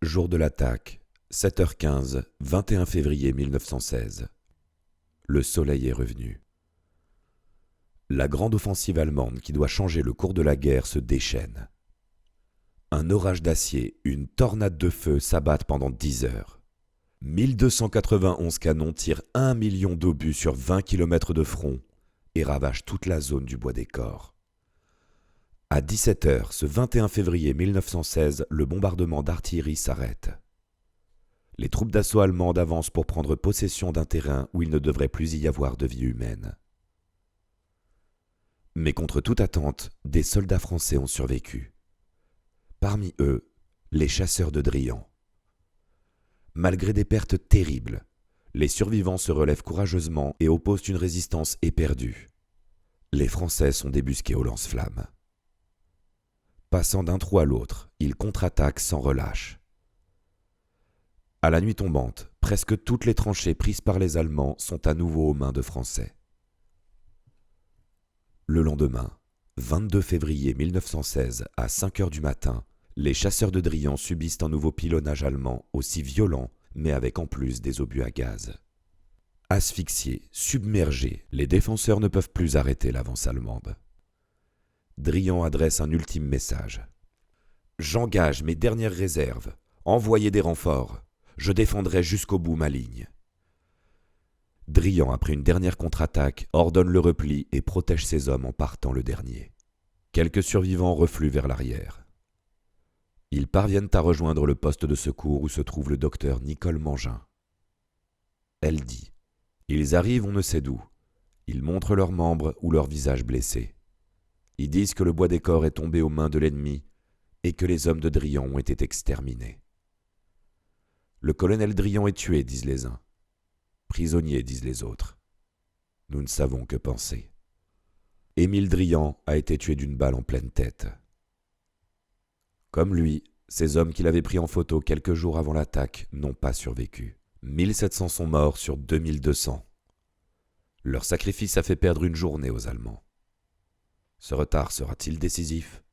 Jour de l'attaque, 7h15, 21 février 1916. Le soleil est revenu. La grande offensive allemande qui doit changer le cours de la guerre se déchaîne. Un orage d'acier, une tornade de feu s'abattent pendant 10 heures. 1291 canons tirent 1 million d'obus sur 20 km de front et ravagent toute la zone du Bois des Corps. À 17h, ce 21 février 1916, le bombardement d'artillerie s'arrête. Les troupes d'assaut allemandes avancent pour prendre possession d'un terrain où il ne devrait plus y avoir de vie humaine. Mais contre toute attente, des soldats français ont survécu. Parmi eux, les chasseurs de Driant. Malgré des pertes terribles, les survivants se relèvent courageusement et opposent une résistance éperdue. Les Français sont débusqués au lance-flammes. Passant d'un trou à l'autre, ils contre-attaquent sans relâche. À la nuit tombante, presque toutes les tranchées prises par les Allemands sont à nouveau aux mains de Français. Le lendemain, 22 février 1916, à 5 heures du matin, les chasseurs de Driant subissent un nouveau pilonnage allemand aussi violent, mais avec en plus des obus à gaz. Asphyxiés, submergés, les défenseurs ne peuvent plus arrêter l'avance allemande. Driant adresse un ultime message. « J'engage mes dernières réserves. Envoyez des renforts. Je défendrai jusqu'au bout ma ligne. » Driant, après une dernière contre-attaque, ordonne le repli et protège ses hommes en partant le dernier. Quelques survivants refluent vers l'arrière. Ils parviennent à rejoindre le poste de secours où se trouve le docteur Nicole Mangin. Elle dit « Ils arrivent on ne sait d'où. Ils montrent leurs membres ou leurs visages blessés. Ils disent que le Bois des Corps est tombé aux mains de l'ennemi et que les hommes de Driant ont été exterminés. Le colonel Driant est tué, disent les uns. Prisonnier, disent les autres. Nous ne savons que penser. Émile Driant a été tué d'une balle en pleine tête. Comme lui, ces hommes qu'il avait pris en photo quelques jours avant l'attaque n'ont pas survécu. 1700 sont morts sur 2200. Leur sacrifice a fait perdre une journée aux Allemands. Ce retard sera-t-il décisif ?